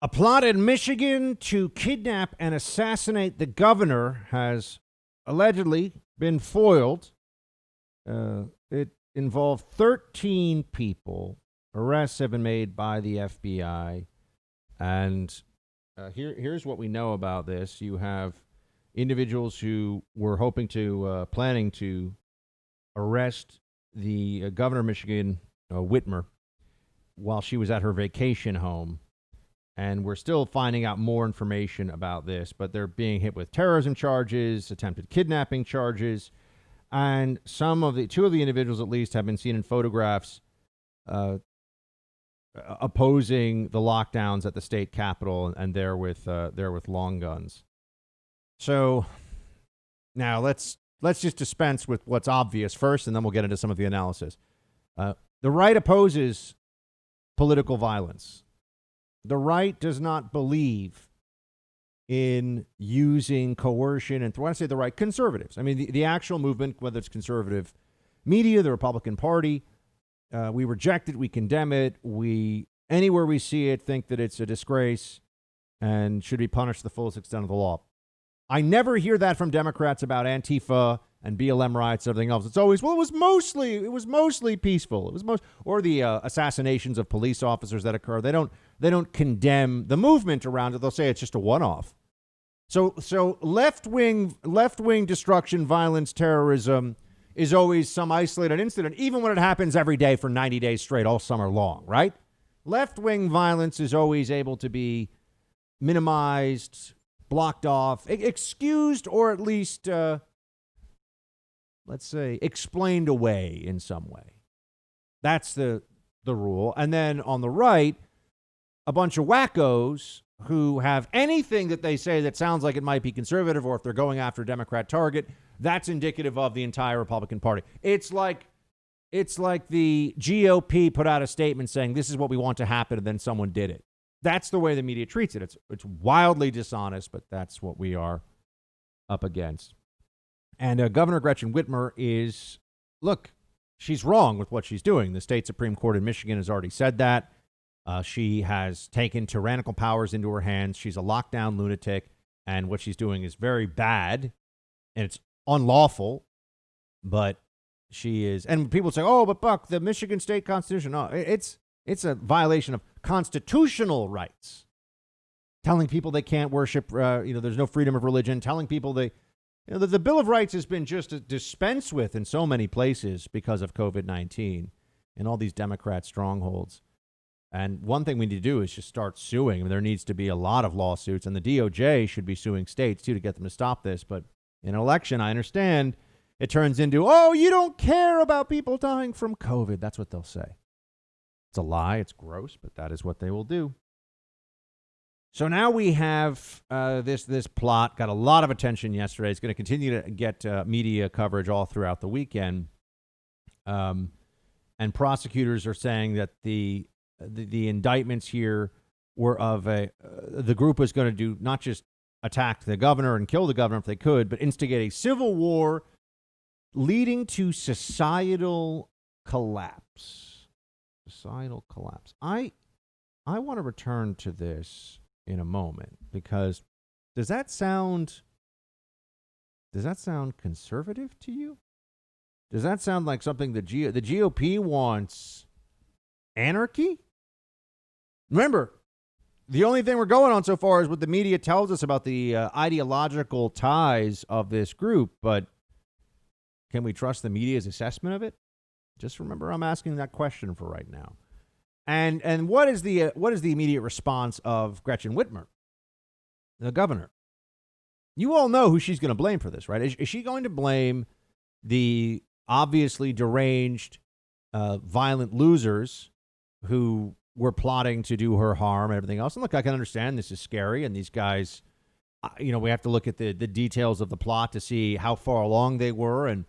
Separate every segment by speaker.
Speaker 1: A plot in Michigan to kidnap and assassinate the governor has allegedly been foiled. It involved 13 people. Arrests have been made by the FBI. And here's what we know about this. You have individuals who were planning to arrest the governor of Michigan, Whitmer, while she was at her vacation home. And we're still finding out more information about this, but they're being hit with terrorism charges, attempted kidnapping charges, and two of the individuals at least have been seen in photographs opposing the lockdowns at the state capitol, and they're with long guns. So now let's just dispense with what's obvious first, and then we'll get into some of the analysis. The right opposes political violence. The right does not believe in using coercion. And when I say the right, conservatives. I mean, the actual movement, whether it's conservative media, the Republican Party, we reject it, we condemn it. Anywhere we see it, think that it's a disgrace and should be punished to the fullest extent of the law. I never hear that from Democrats about Antifa and BLM riots and everything else. It's always, well, it was mostly peaceful. It was or the assassinations of police officers that occur. They don't condemn the movement around it. They'll say it's just a one-off. So left-wing destruction, violence, terrorism is always some isolated incident, even when it happens every day for 90 days straight, all summer long, right? Left-wing violence is always able to be minimized, blocked off, excused, or at least, let's say, explained away in some way. That's the rule. And then on the right, a bunch of wackos who have anything that they say that sounds like it might be conservative, or if they're going after a Democrat target, that's indicative of the entire Republican Party. It's like the GOP put out a statement saying this is what we want to happen, and then someone did it. That's the way the media treats it. It's wildly dishonest, but that's what we are up against. And Governor Gretchen Whitmer she's wrong with what she's doing. The state Supreme Court in Michigan has already said that. She has taken tyrannical powers into her hands. She's a lockdown lunatic, and what she's doing is very bad, and it's unlawful, but she is. And people say, oh, but Buck, the Michigan state constitution, no, it's a violation of constitutional rights. Telling people they can't worship, there's no freedom of religion, telling people the Bill of Rights has been just dispensed with in so many places because of COVID-19 and all these Democrat strongholds. And one thing we need to do is just start suing. I mean, there needs to be a lot of lawsuits, and the DOJ should be suing states, too, to get them to stop this. But in an election, I understand, it turns into, oh, you don't care about people dying from COVID. That's what they'll say. It's a lie. It's gross, but that is what they will do. So now we have this plot. Got a lot of attention yesterday. It's going to continue to get media coverage all throughout the weekend. And prosecutors are saying that the indictments here were of the group was going to do not just attack the governor and kill the governor if they could, but instigate a civil war leading to societal collapse. Societal collapse. I want to return to this in a moment, because does that sound conservative to you? Does that sound like something the GOP wants? Anarchy? Remember, the only thing we're going on so far is what the media tells us about the ideological ties of this group, but can we trust the media's assessment of it? Just remember, I'm asking that question for right now. And what is the immediate response of Gretchen Whitmer, the governor? You all know who she's going to blame for this, right? Is she going to blame the obviously deranged, violent losers who were plotting to do her harm and everything else? And look, I can understand this is scary, and these guys, we have to look at the details of the plot to see how far along they were and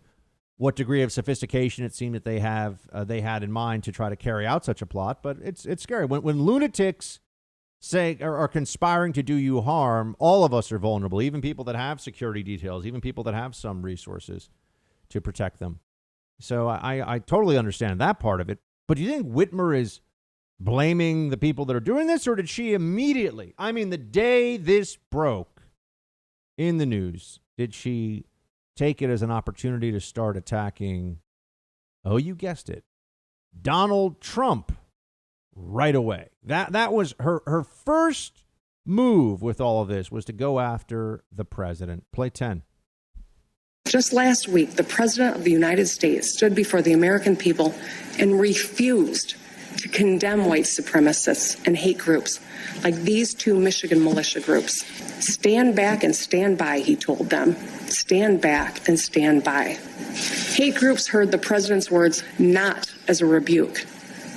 Speaker 1: what degree of sophistication it seemed that they had in mind to try to carry out such a plot. But it's scary when lunatics say are conspiring to do you harm. All of us are vulnerable, even people that have security details, even people that have some resources to protect them. So I totally understand that part of it. But do you think Whitmer is blaming the people that are doing this, or did she immediately, I mean, the day this broke in the news, did she take it as an opportunity to start attacking, oh, you guessed it, Donald Trump right away? That was her first move with all of this, was to go after the president. Play 10.
Speaker 2: Just last week, the President of the United States stood before the American people and refused to condemn white supremacists and hate groups like these two Michigan militia groups. Stand back and stand by, he told them. Stand back and stand by. Hate groups heard the president's words not as a rebuke,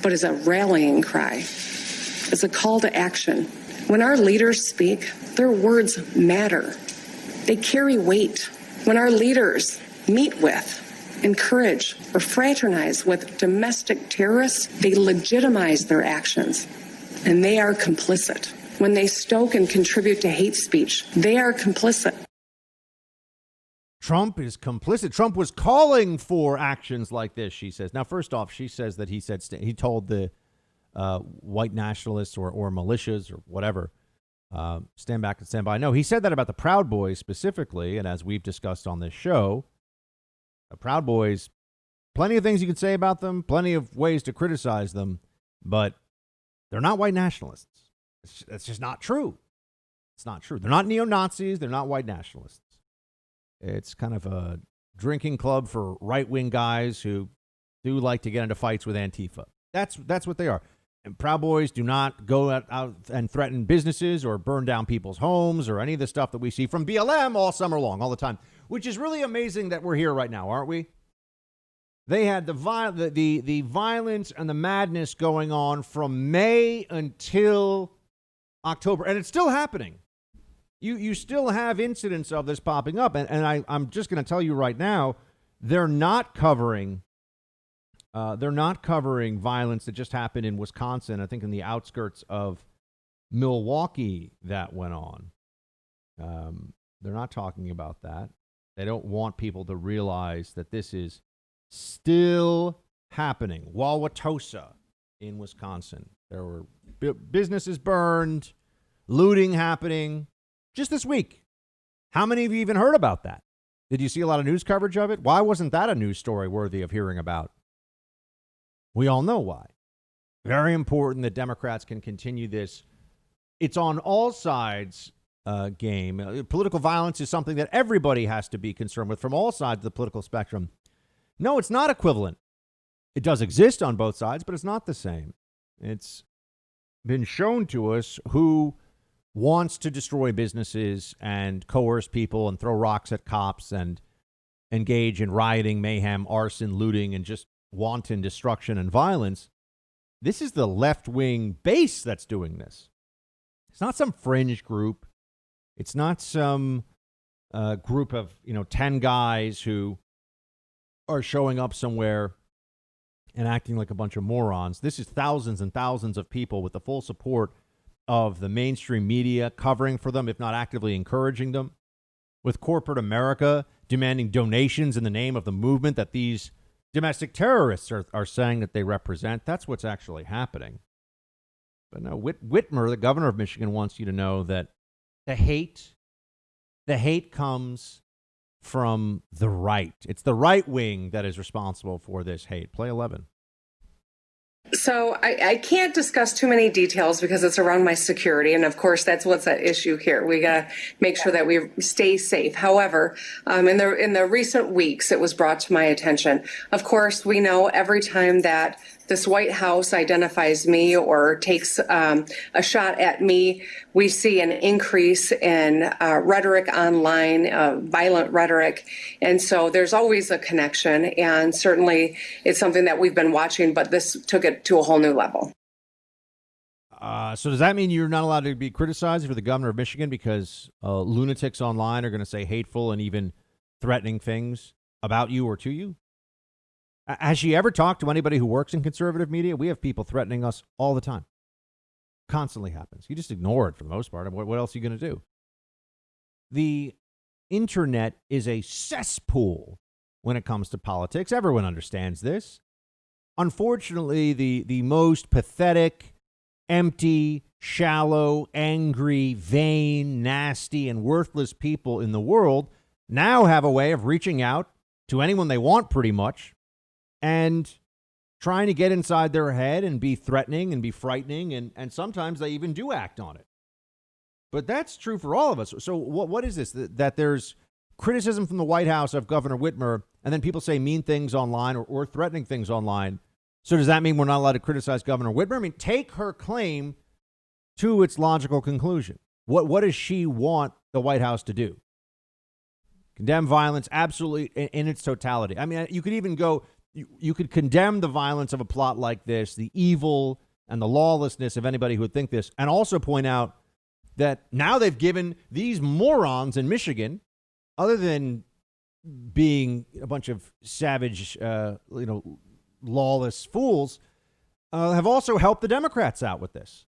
Speaker 2: but as a rallying cry, as a call to action. When our leaders speak, their words matter. They carry weight. When our leaders meet with, encourage, or fraternize with domestic terrorists, they legitimize their actions, and they are complicit. When they stoke and contribute to hate speech, they are complicit.
Speaker 1: Trump is complicit. Trump was calling for actions like this, she says. Now, first off, she says that he told the white nationalists or militias or whatever, stand back and stand by. No, he said that about the Proud Boys specifically, and as we've discussed on this show, the Proud Boys, plenty of things you could say about them, plenty of ways to criticize them, but they're not white nationalists. It's just not true. It's not true. They're not neo-Nazis. They're not white nationalists. It's kind of a drinking club for right-wing guys who do like to get into fights with Antifa. That's what they are. And Proud Boys do not go out and threaten businesses or burn down people's homes or any of the stuff that we see from BLM all summer long, all the time, which is really amazing that we're here right now, aren't we? They had the violence and the madness going on from May until October, and it's still happening. You still have incidents of this popping up, and I'm just going to tell you right now, they're not covering violence that just happened in Wisconsin, I think in the outskirts of Milwaukee that went on. They're not talking about that. They don't want people to realize that this is still happening. Wauwatosa in Wisconsin. There were businesses burned, looting happening just this week. How many of you even heard about that? Did you see a lot of news coverage of it? Why wasn't that a news story worthy of hearing about? We all know why. Very important that Democrats can continue this. It's on all sides game. Political violence is something that everybody has to be concerned with from all sides of the political spectrum. No, it's not equivalent. It does exist on both sides, but it's not the same. It's been shown to us who wants to destroy businesses and coerce people and throw rocks at cops and engage in rioting, mayhem, arson, looting, and just wanton destruction and violence. This is the left-wing base that's doing this. It's not some fringe group. It's not some group of 10 guys who are showing up somewhere and acting like a bunch of morons. This is thousands and thousands of people with the full support of the mainstream media covering for them, if not actively encouraging them, with corporate America demanding donations in the name of the movement that these domestic terrorists are saying that they represent. That's what's actually happening. But no, Whitmer, the governor of Michigan, wants you to know that the hate comes from the right. It's the right wing that is responsible for this hate. Play 11.
Speaker 2: So I can't discuss too many details because it's around my security. And of course, that's what's at issue here. We got to make sure that we stay safe. However, in the recent weeks, it was brought to my attention. Of course, we know every time that this White House identifies me or takes a shot at me, we see an increase in rhetoric online, violent rhetoric. And so there's always a connection. And certainly it's something that we've been watching, but this took it to a whole new level.
Speaker 1: So does that mean you're not allowed to be criticized for the governor of Michigan because lunatics online are going to say hateful and even threatening things about you or to you? Has she ever talked to anybody who works in conservative media? We have people threatening us all the time. Constantly happens. You just ignore it for the most part. What else are you going to do? The internet is a cesspool when it comes to politics. Everyone understands this. unfortunately, the most pathetic, empty, shallow, angry, vain, nasty, and worthless people in the world now have a way of reaching out to anyone they want, pretty much, and trying to get inside their head and be threatening and be frightening, and sometimes they even do act on it. But that's true for all of us. So what is this? That there's criticism from the White House of Governor Whitmer, and then people say mean things online or threatening things online. So does that mean we're not allowed to criticize Governor Whitmer? I mean, take her claim to its logical conclusion. What does she want the White House to do? Condemn violence absolutely in its totality. I mean, you could even go, you could condemn the violence of a plot like this, the evil and the lawlessness of anybody who would think this, and also point out that now they've given these morons in Michigan, other than being a bunch of savage, lawless fools, have also helped the Democrats out with this.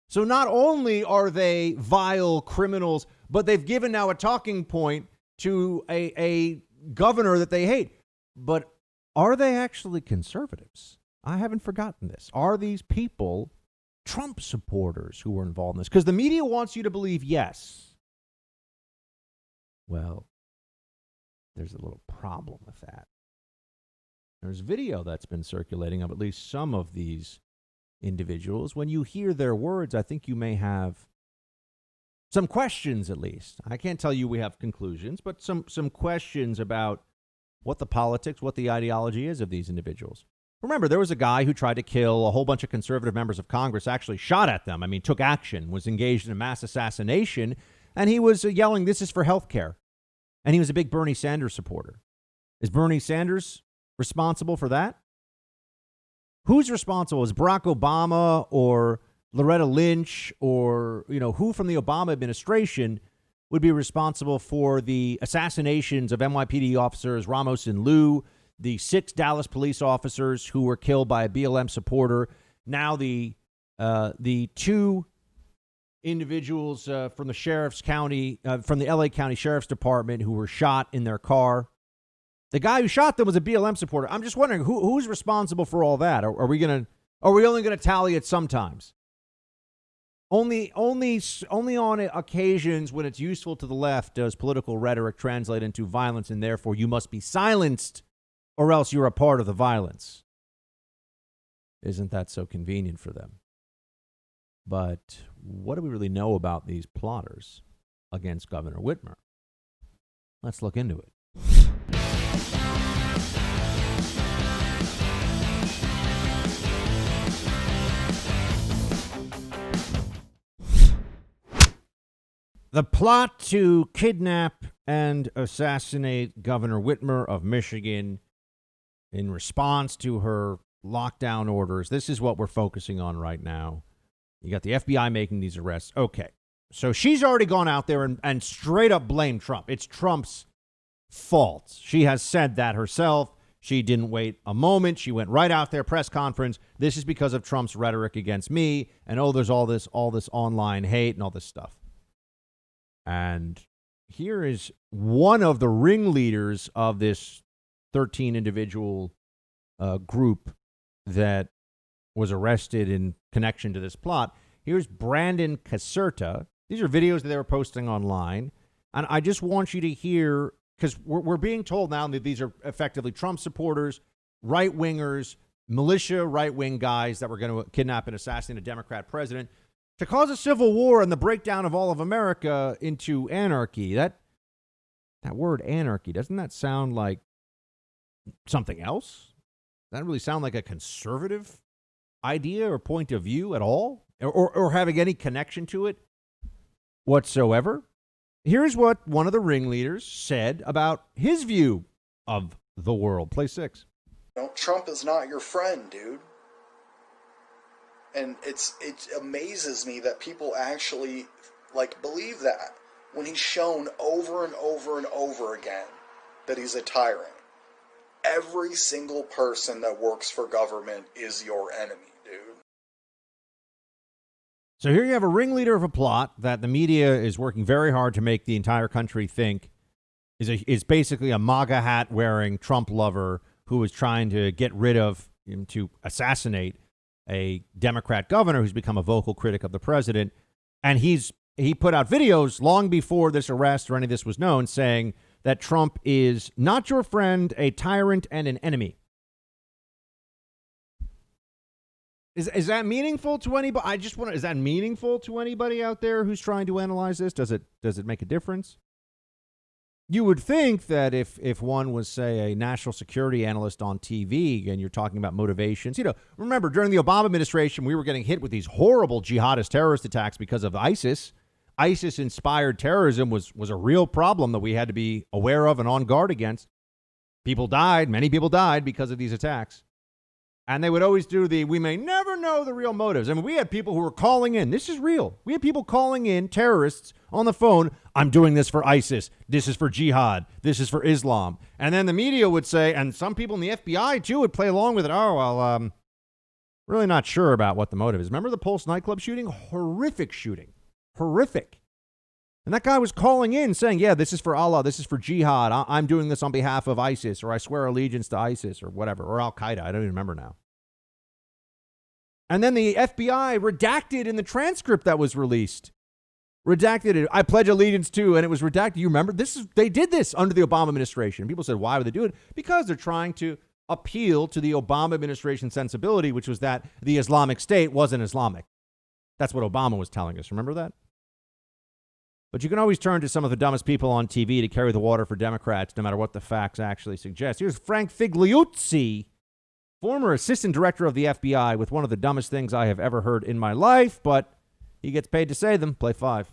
Speaker 1: So not only are they vile criminals, but they've given now a talking point to a governor that they hate. But are they actually conservatives? I haven't forgotten this. Are these people Trump supporters who were involved in this? Because the media wants you to believe yes. Well, there's a little problem with that. There's video that's been circulating of at least some of these individuals. When you hear their words, I think you may have some questions, at least. I can't tell you we have conclusions, but some questions about what the politics, what the ideology is of these individuals. Remember, there was a guy who tried to kill a whole bunch of conservative members of Congress, actually shot at them. I mean, took action, was engaged in a mass assassination, and he was yelling, "This is for health care." And he was a big Bernie Sanders supporter. Is Bernie Sanders responsible for that? Who's responsible? Is Barack Obama or Loretta Lynch or, who from the Obama administration would be responsible for the assassinations of NYPD officers Ramos and Liu, the 6 Dallas police officers who were killed by a BLM supporter, now the 2 individuals from the sheriff's county, from the LA County Sheriff's Department who were shot in their car. The guy who shot them was a BLM supporter. I'm just wondering who's responsible for all that. Are we only going to tally it sometimes? Only on occasions when it's useful to the left does political rhetoric translate into violence, and therefore you must be silenced or else you're a part of the violence. Isn't that so convenient for them? But what do we really know about these plotters against Governor Whitmer? Let's look into it. The plot to kidnap and assassinate Governor Whitmer of Michigan in response to her lockdown orders. This is what we're focusing on right now. You got the FBI making these arrests. Okay. So she's already gone out there and straight up blamed Trump. It's Trump's fault. She has said that herself. She didn't wait a moment. She went right out there, press conference. This is because of Trump's rhetoric against me. And there's all this online hate and all this stuff. And here is one of the ringleaders of this 13 individual group that was arrested in connection to this plot. Here's Brandon Caserta. These are videos that they were posting online. And I just want you to hear, because we're being told now that these are effectively Trump supporters, right-wingers, militia right-wing guys that were going to kidnap and assassinate a Democrat president to cause a civil war and the breakdown of all of America into anarchy. That word anarchy, doesn't that sound like something else? Doesn't really sound like a conservative idea or point of view at all, or having any connection to it whatsoever. Here's what one of the ringleaders said about his view of the world. Play 6.
Speaker 3: Trump is not your friend, dude. And it amazes me that people actually believe that when he's shown over and over and over again that he's a tyrant. Every single person that works for government is your enemy, dude.
Speaker 1: So here you have a ringleader of a plot that the media is working very hard to make the entire country think is basically a MAGA hat wearing Trump lover who is trying to get rid of him to assassinate a Democrat governor who's become a vocal critic of the president. And he put out videos long before this arrest or any of this was known saying that Trump is not your friend, a tyrant, and an enemy. Is that meaningful to anybody? Is that meaningful to anybody out there who's trying to analyze this? Does it make a difference? You would think that if one was, say, a national security analyst on TV and you're talking about motivations, remember during the Obama administration, we were getting hit with these horrible jihadist terrorist attacks because of ISIS. ISIS-inspired terrorism was a real problem that we had to be aware of and on guard against. Many people died because of these attacks. And they would always do we may never know the real motives. I mean, we had people who were calling in. This is real. We had people calling in, terrorists, on the phone. I'm doing this for ISIS. This is for jihad. This is for Islam. And then the media would say, and some people in the FBI, too, would play along with it. Oh, well, really not sure about what the motive is. Remember the Pulse nightclub shooting? Horrific shooting. Horrific. And that guy was calling in saying, yeah, this is for Allah. This is for jihad. I'm doing this on behalf of ISIS, or I swear allegiance to ISIS, or whatever, or Al-Qaeda. I don't even remember now. And then the FBI redacted in the transcript that was released. Redacted it. I pledge allegiance to, and it was redacted. You remember? They did this under the Obama administration. People said, why would they do it? Because they're trying to appeal to the Obama administration sensibility, which was that the Islamic State wasn't Islamic. That's what Obama was telling us. Remember that? But you can always turn to some of the dumbest people on TV to carry the water for Democrats, no matter what the facts actually suggest. Here's Frank FIGLIUZZI, former assistant director of the FBI, with one of the dumbest things I have ever heard in my life, but he gets paid to say them. Play 5.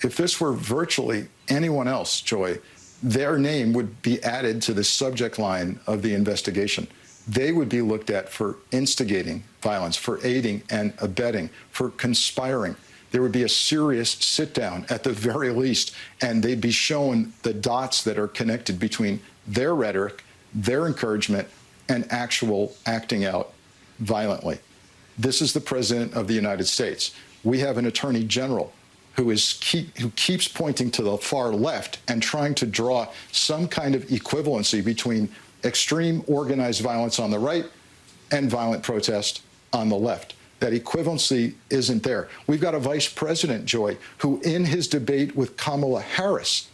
Speaker 4: If this were virtually anyone else, Joy, their name would be added to the subject line of the investigation. They would be looked at for instigating violence, for aiding and abetting, for conspiring. There would be a serious sit down at the very least, and they'd be shown the dots that are connected between their rhetoric, their encouragement, and actual acting out violently. This is the President of the United States. We have an Attorney General who keeps pointing to the far left and trying to draw some kind of equivalency between extreme organized violence on the right and violent protest on the left. That equivalency isn't there. We've got a Vice President, Joy, who in his debate with Kamala Harris,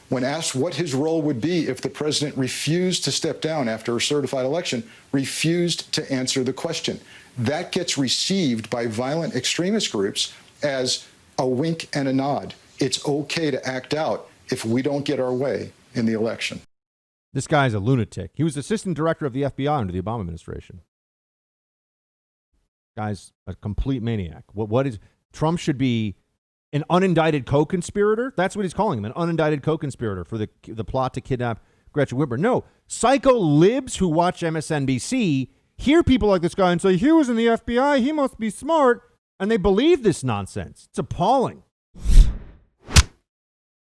Speaker 4: when asked what his role would be if the president refused to step down after a certified election, refused to answer the question. That gets received by violent extremist groups as a wink and a nod. It's okay to act out if we don't get our way in the election.
Speaker 1: This guy's a lunatic. He was assistant director of the FBI under the Obama administration. Guy's a complete maniac. What is Trump should be an unindicted co-conspirator? That's what he's calling him, an unindicted co-conspirator for the plot to kidnap Gretchen Whitmer. No, psycho libs who watch MSNBC hear people like this guy and say, he was in the FBI, he must be smart, and they believe this nonsense. It's appalling.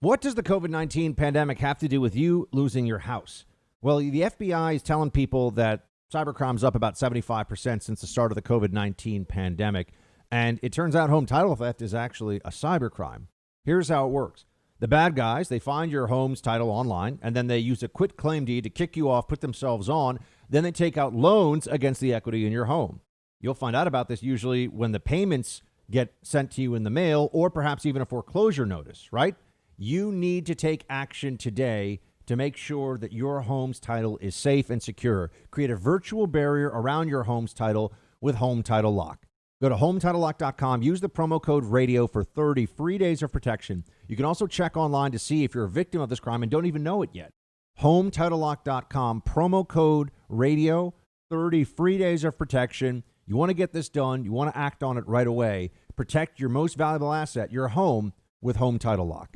Speaker 1: What does the COVID-19 pandemic have to do with you losing your house? Well, the FBI is telling people that cybercrime's up about 75% since the start of the COVID-19 pandemic. And it turns out home title theft is actually a cybercrime. Here's how it works. The bad guys, they find your home's title online, and then they use a quit claim deed to kick you off, put themselves on. Then they take out loans against the equity in your home. You'll find out about this usually when the payments get sent to you in the mail, or perhaps even a foreclosure notice, right? You need to take action today to make sure that your home's title is safe and secure. Create a virtual barrier around your home's title with Home Title Lock. Go to HomeTitleLock.com. Use the promo code RADIO for 30 free days of protection. You can also check online to see if you're a victim of this crime and don't even know it yet. HomeTitleLock.com, promo code RADIO, 30 free days of protection. You want to get this done. You want to act on it right away. Protect your most valuable asset, your home, with Home Title Lock.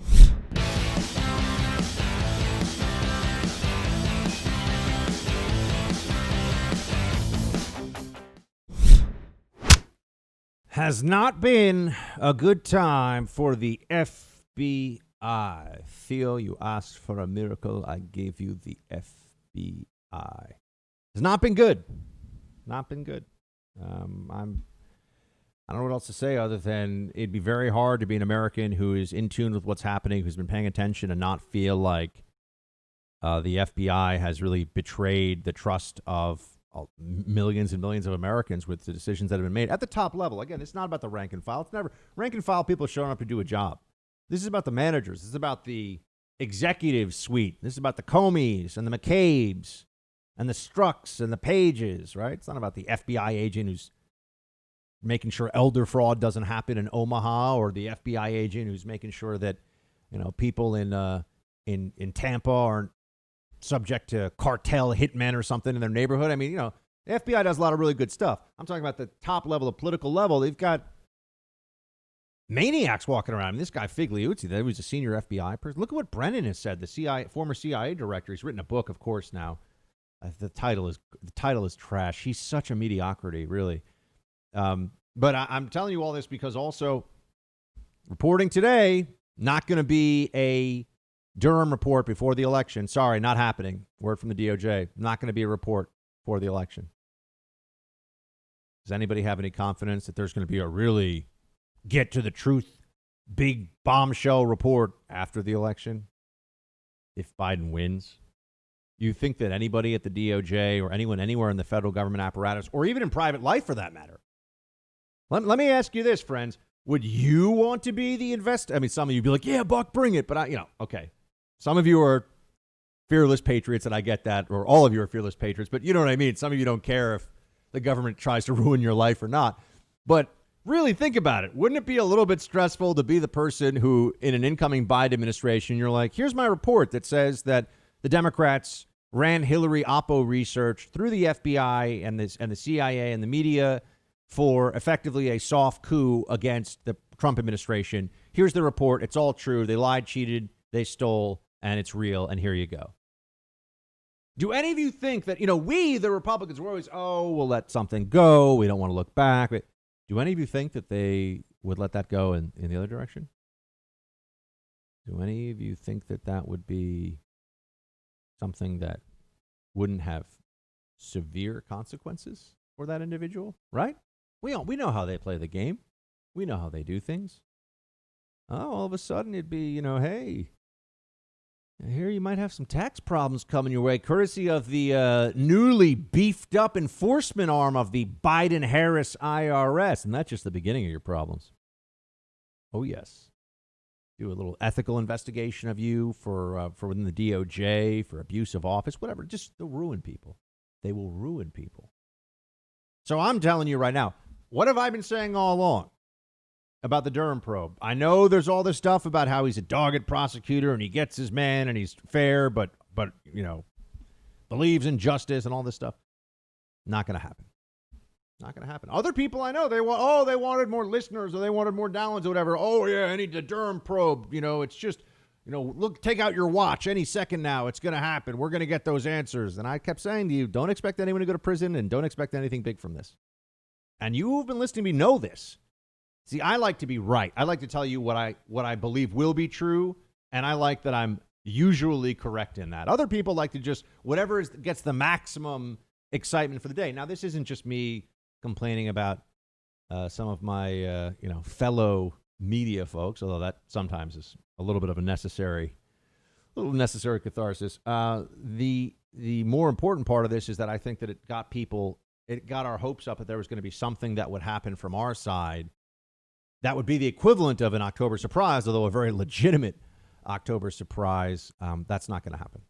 Speaker 1: Has not been a good time for the FBI. Theo, you asked for a miracle. I gave you the FBI. Has not been good. Not been good. I don't know what else to say other than it'd be very hard to be an American who is in tune with what's happening, who's been paying attention, and not feel like the FBI has really betrayed the trust of millions and millions of Americans with the decisions that have been made at the top level. Again, it's not about the rank and file. It's never rank and file people showing up to do a job. This is about the managers. This is about the executive suite. This is about the Comeys and the McCabe's and the Strucks and the Pages, right? It's not about the FBI agent who's making sure elder fraud doesn't happen in Omaha, or the FBI agent who's making sure that, people in Tampa aren't subject to cartel hitmen or something in their neighborhood. I mean, the FBI does a lot of really good stuff. I'm talking about the top level, the political level. They've got maniacs walking around. I mean, this guy FIGLIUZZI, that was a senior FBI person. Look at what Brennan has said, the former CIA director. He's written a book, of course, now. The title is trash. He's such a mediocrity, really. But I'm telling you all this because also reporting today, not going to be a Durham report before the election. Sorry, not happening. Word from the DOJ. Not going to be a report for the election. Does anybody have any confidence that there's going to be a really get to the truth, big bombshell report after the election if Biden wins? You think that anybody at the DOJ or anyone anywhere in the federal government apparatus, or even in private life for that matter, let me ask you this, friends. Would you want to be the investor? I mean, some of you be like, yeah, Buck, bring it. But okay. Some of you are fearless patriots, and I get that, or all of you are fearless patriots, but you know what I mean. Some of you don't care if the government tries to ruin your life or not. But really think about it. Wouldn't it be a little bit stressful to be the person who, in an incoming Biden administration, you're like, here's my report that says that the Democrats ran Hillary Oppo research through the FBI and the CIA and the media for effectively a soft coup against the Trump administration. Here's the report. It's all true. They lied, cheated, they stole, and it's real. And here you go. Do any of you think that, we, the Republicans, we're always, we'll let something go. We don't want to look back. But do any of you think that they would let that go in the other direction? Do any of you think that that would be something that wouldn't have severe consequences for that individual, right? We know how they play the game. We know how they do things. All of a sudden it'd be, hey, here you might have some tax problems coming your way, courtesy of the newly beefed up enforcement arm of the Biden-Harris IRS. And that's just the beginning of your problems. Oh, yes. Do a little ethical investigation of you for within the DOJ, for abuse of office, whatever. Just they'll ruin people. They will ruin people. So I'm telling you right now, what have I been saying all along about the Durham probe? I know there's all this stuff about how he's a dogged prosecutor and he gets his man and he's fair, but believes in justice and all this stuff. Not going to happen. Not going to happen. Other people I know, they wanted more listeners or they wanted more downloads or whatever. Oh, yeah, I need the Durham probe. It's just, look, take out your watch any second now. It's going to happen. We're going to get those answers. And I kept saying to you, don't expect anyone to go to prison and don't expect anything big from this. And you who've been listening to me know this. See, I like to be right. I like to tell you what I believe will be true. And I like that I'm usually correct in that. Other people like to just, whatever gets the maximum excitement for the day. Now, this isn't just me complaining about some of my, fellow media folks, although that sometimes is a little bit of a necessary catharsis. The more important part of this is that I think that it got our hopes up that there was going to be something that would happen from our side that would be the equivalent of an October surprise, although a very legitimate October surprise. That's not going to happen.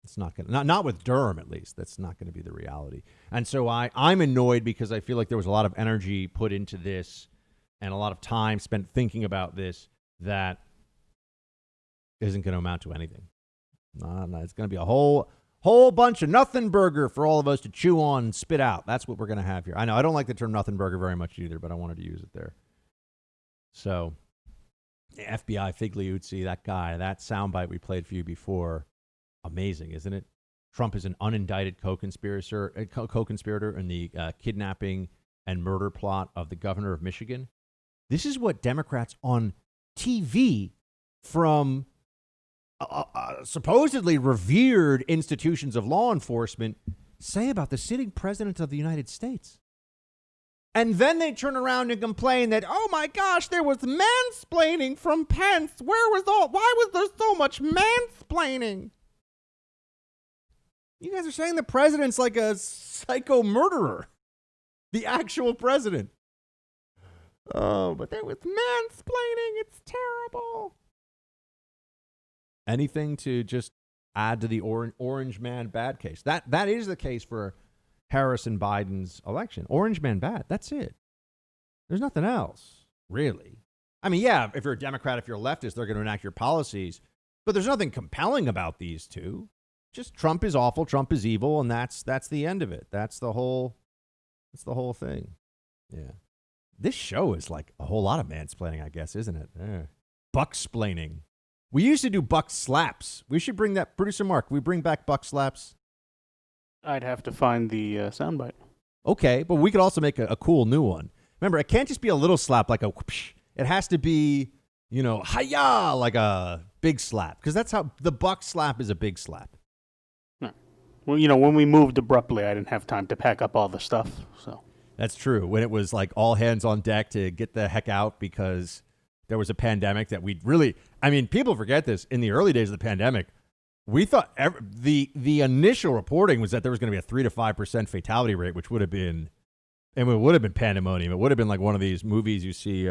Speaker 1: It's not going to, not with Durham, at least. That's not going to be the reality. And so I'm annoyed because I feel like there was a lot of energy put into this and a lot of time spent thinking about this that isn't going to amount to anything. No, it's going to be a whole bunch of nothing burger for all of us to chew on and spit out. That's what we're going to have here. I know I don't like the term nothing burger very much either, but I wanted to use it there. So the FBI FIGLIUZZI, that guy, that soundbite we played for you before, amazing, isn't it? Trump is an unindicted co-conspirator in the kidnapping and murder plot of the governor of Michigan. This is what Democrats on TV from supposedly revered institutions of law enforcement say about the sitting president of the United States. And then they turn around and complain that, oh my gosh, there was mansplaining from Pence. Why was there so much mansplaining? You guys are saying the president's like a psycho murderer. The actual president. Oh, but there was mansplaining. It's terrible. Anything to just add to the orange man bad case. That is the case for Harris and Biden's election. Orange man bad. That's it. There's nothing else, really. I mean, yeah, if you're a Democrat, if you're a leftist, they're going to enact your policies. But there's nothing compelling about these two. Just Trump is awful, Trump is evil, and that's the end of it. That's the whole thing. Yeah. This show is like a whole lot of mansplaining, I guess, isn't it? Bucksplaining. We used to do buck slaps. We should bring that. Producer Mark, we bring back buck slaps?
Speaker 5: I'd have to find the soundbite.
Speaker 1: Okay, but we could also make a cool new one. Remember, it can't just be a little slap like a whoosh. It has to be, hi-ya, like a big slap. Because that's how the buck slap is a big slap.
Speaker 5: No. Well, when we moved abruptly, I didn't have time to pack up all the stuff. So
Speaker 1: that's true. When it was like all hands on deck to get the heck out because there was a pandemic that we'd really, people forget this. In the early days of the pandemic, we thought the initial reporting was that there was going to be a 3 to 5% fatality rate, which would have been, and it would have been pandemonium. It would have been like one of these movies you see,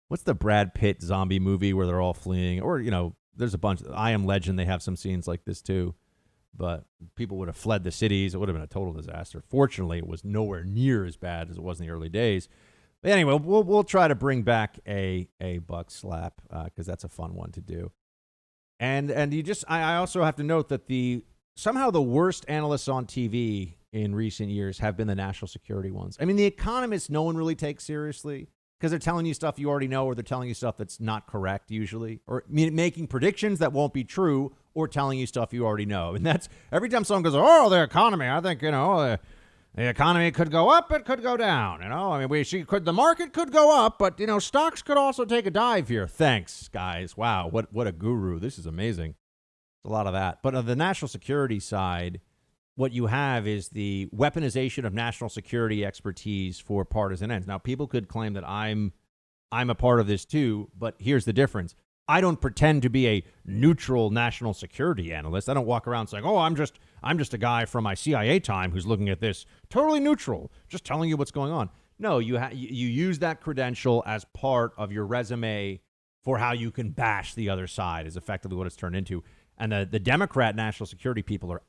Speaker 1: what's the Brad Pitt zombie movie where they're all fleeing? Or, there's a bunch. I Am Legend, they have some scenes like this too. But people would have fled the cities. It would have been a total disaster. Fortunately, it was nowhere near as bad as it was in the early days. But anyway, we'll try to bring back a buck slap because that's a fun one to do. And I also have to note that somehow the worst analysts on TV in recent years have been the national security ones. The economists no one really takes seriously because they're telling you stuff you already know, or they're telling you stuff that's not correct usually, or making predictions that won't be true, or telling you stuff you already know. And that's every time someone goes, oh, the economy, I think, the economy could go up, it could go down. The market could go up, but, stocks could also take a dive here. Thanks, guys. Wow, what a guru. This is amazing. A lot of that. But on the national security side, what you have is the weaponization of national security expertise for partisan ends. Now, people could claim that I'm a part of this too, but here's the difference. I don't pretend to be a neutral national security analyst. I don't walk around saying, "Oh, I'm just a guy from my CIA time who's looking at this totally neutral, just telling you what's going on." No, you use that credential as part of your resume for how you can bash the other side. Is effectively what it's turned into. And the Democrat national security people are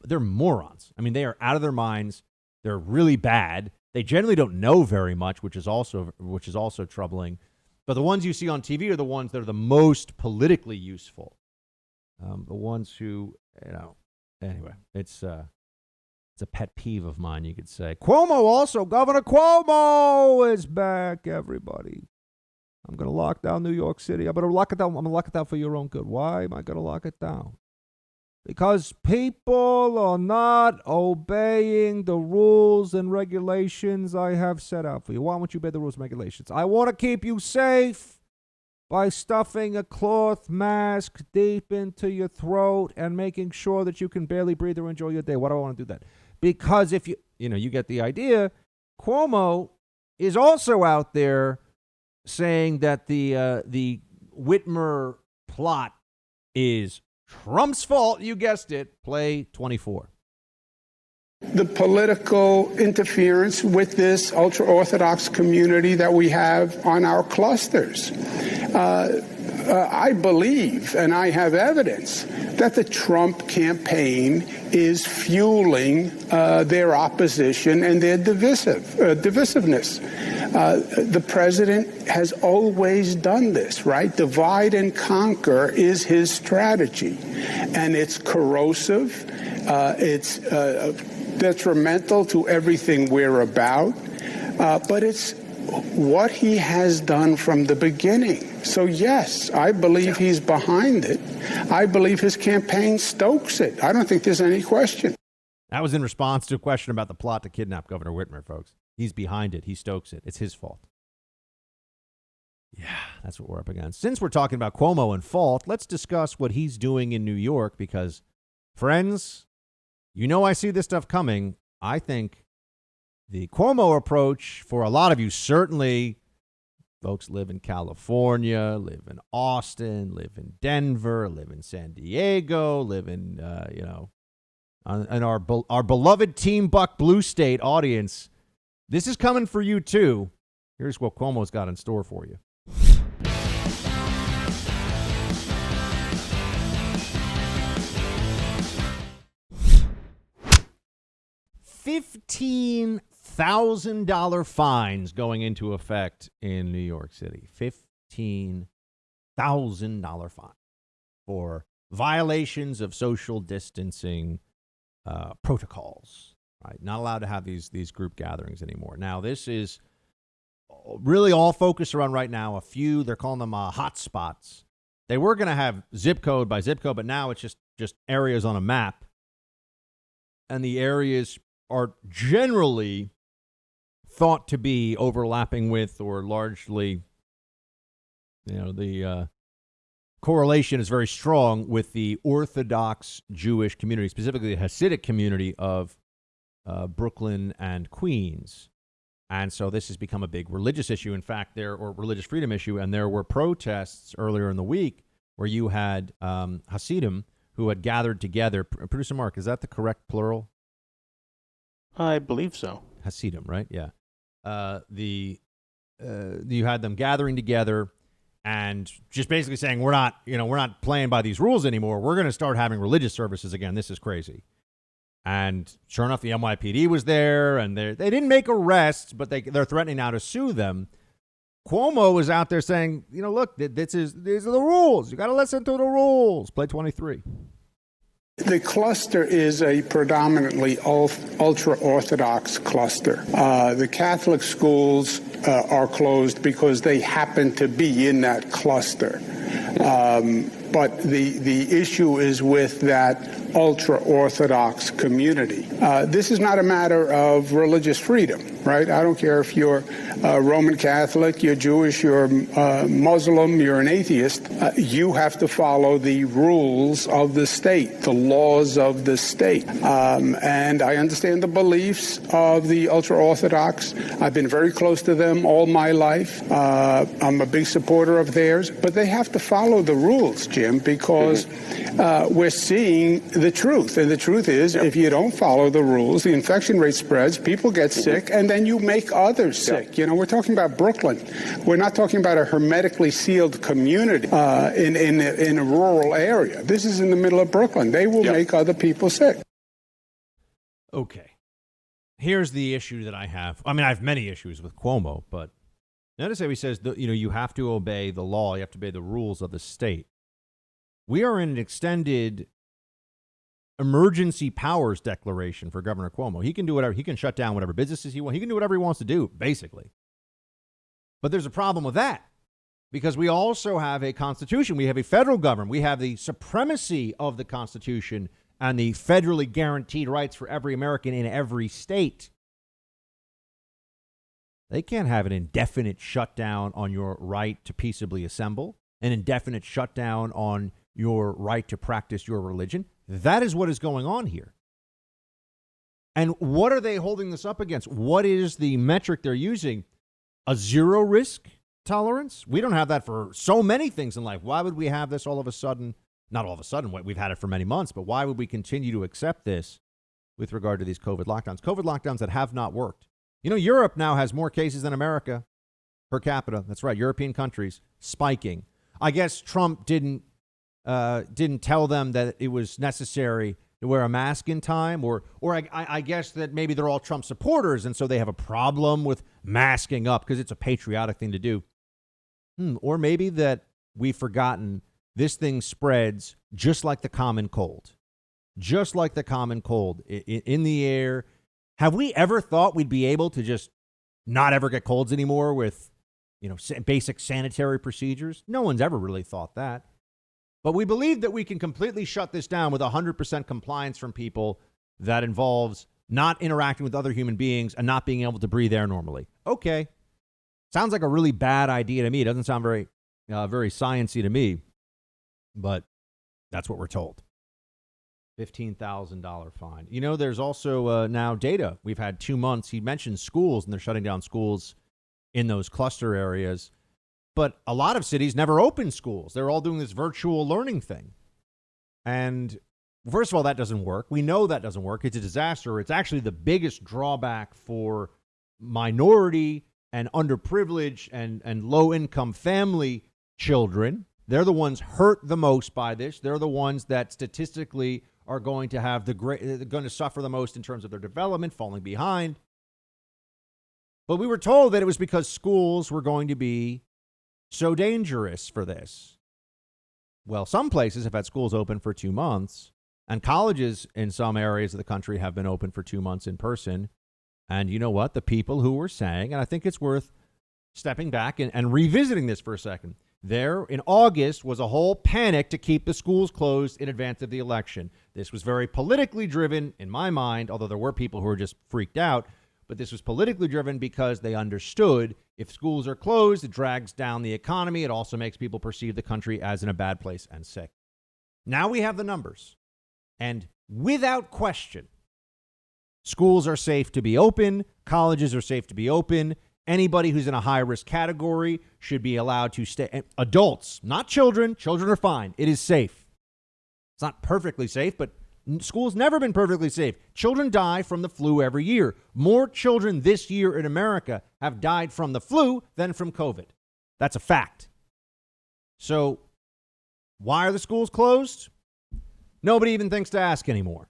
Speaker 1: they're morons. They are out of their minds. They're really bad. They generally don't know very much, which is also troubling. But the ones you see on TV are the ones that are the most politically useful. The ones who, anyway, it's a pet peeve of mine, you could say. Cuomo also, Governor Cuomo is back, everybody. I'm going to lock down New York City. I'm going to lock it down. I'm going to lock it down for your own good. Why am I going to lock it down? Because people are not obeying the rules and regulations I have set out for you. Why won't you obey the rules and regulations? I want to keep you safe by stuffing a cloth mask deep into your throat and making sure that you can barely breathe or enjoy your day. Why do I want to do that? Because if you get the idea, Cuomo is also out there saying that the Whitmer plot is Trump's fault. You guessed it. Play 24.
Speaker 6: The political interference with this ultra-Orthodox community that we have on our clusters. I believe, and I have evidence, that the Trump campaign is fueling their opposition and their divisiveness. The president has always done this, right? Divide and conquer is his strategy. And it's corrosive. It's detrimental to everything we're about. But it's what he has done from the beginning. So, yes, I believe he's behind it. I believe his campaign stokes it. I don't think there's any question.
Speaker 1: That was in response to a question about the plot to kidnap Governor Whitmer, folks. He's behind it. He stokes it. It's his fault. Yeah, that's what we're up against. Since we're talking about Cuomo and fault, let's discuss what he's doing in New York because, friends, I see this stuff coming. I think the Cuomo approach for a lot of you, certainly folks live in California, live in Austin, live in Denver, live in San Diego, live in, and our beloved Team Buck Blue State audience, this is coming for you too. Here's what Cuomo's got in store for you. $15,000 fines going into effect in New York City. $15,000 fine for violations of social distancing protocols. Right, not allowed to have these group gatherings anymore. Now, this is really all focused around right now. A few, they're calling them hot spots. They were going to have zip code by zip code, but now it's just areas on a map, and the areas are generally thought to be overlapping with or largely, the correlation is very strong with the Orthodox Jewish community, specifically the Hasidic community of Brooklyn and Queens. And so this has become a big religious issue. In fact, or religious freedom issue. And there were protests earlier in the week where you had Hasidim who had gathered together. Producer Mark, is that the correct plural?
Speaker 5: I believe so.
Speaker 1: Hasidim, right? Yeah. You had them gathering together and just basically saying, we're not playing by these rules anymore. We're going to start having religious services again. This is crazy. And sure enough, the NYPD was there, and they didn't make arrests, but they're threatening now to sue them. Cuomo was out there saying, look, these are the rules. You got to listen to the rules. Play 23.
Speaker 6: The cluster is a predominantly ultra-Orthodox cluster. The Catholic schools are closed because they happen to be in that cluster. But the issue is with that ultra-Orthodox community. This is not a matter of religious freedom, right? I don't care if you're Roman Catholic, you're Jewish, you're Muslim, you're an atheist. You have to follow the rules of the state, the laws of the state. And I understand the beliefs of the ultra-Orthodox. I've been very close to them all my life. I'm a big supporter of theirs, but they have to follow the rules, Jim, because we're seeing the truth. And the truth is, if you don't follow the rules, the infection rate spreads, people get sick, and then you make others sick. We're talking about Brooklyn. We're not talking about a hermetically sealed community in a rural area. This is in the middle of Brooklyn. They will make other people sick.
Speaker 1: Okay. Here's the issue that I have. I mean, I have many issues with Cuomo, but notice how he says, you have to obey the law. You have to obey the rules of the state. We are in an extended emergency powers declaration for Governor Cuomo. He can do whatever. He can shut down whatever businesses he wants. He can do whatever he wants to do, basically. But there's a problem with that because we also have a constitution. We have a federal government. We have the supremacy of the Constitution and the federally guaranteed rights for every American in every state. They can't have an indefinite shutdown on your right to peaceably assemble, an indefinite shutdown on your right to practice your religion. That is what is going on here. And what are they holding this up against? What is the metric they're using? A zero risk tolerance? We don't have that for so many things in life. Why would we have this all of a sudden? Not all of a sudden, we've had it for many months, but why would we continue to accept this with regard to these COVID lockdowns? COVID lockdowns that have not worked. Europe now has more cases than America per capita. That's right. European countries spiking. I guess Trump didn't tell them that it was necessary to wear a mask in time, or I guess that maybe they're all Trump supporters, and so they have a problem with masking up because it's a patriotic thing to do. Or maybe that we've forgotten this thing spreads just like the common cold. Just like the common cold in the air. Have we ever thought we'd be able to just not ever get colds anymore with, basic sanitary procedures? No one's ever really thought that. But we believe that we can completely shut this down with 100% compliance from people that involves not interacting with other human beings and not being able to breathe air normally. Okay. Sounds like a really bad idea to me. It doesn't sound very sciencey to me, but that's what we're told. $15,000 fine. There's also now data. We've had 2 months. He mentioned schools, and they're shutting down schools in those cluster areas. But a lot of cities never open schools. They're all doing this virtual learning thing. And First of all, that doesn't work. We know that doesn't work. It's a disaster. It's actually the biggest drawback for minority and underprivileged and low-income family children. They're the ones hurt the most by this. They're the ones that statistically are going to have going to suffer the most in terms of their development, falling behind. But we were told that it was because schools were going to be so dangerous for this. Well, some places have had schools open for 2 months, and colleges in some areas of the country have been open for 2 months in person. And you know what? The people who were saying, and I think it's worth stepping back and revisiting this for a second. There in August was a whole panic to keep the schools closed in advance of the election. This was very politically driven in my mind, although there were people who were just freaked out. But this was politically driven because they understood if schools are closed, it drags down the economy. It also makes people perceive the country as in a bad place and sick. Now we have the numbers. And without question, schools are safe to be open. Colleges are safe to be open. Anybody who's in a high-risk category should be allowed to stay. Adults, not children. Children are fine. It is safe. It's not perfectly safe, but school's never been perfectly safe. Children die from the flu every year. More children this year in America have died from the flu than from COVID. That's a fact. So why are the schools closed? Nobody even thinks to ask anymore.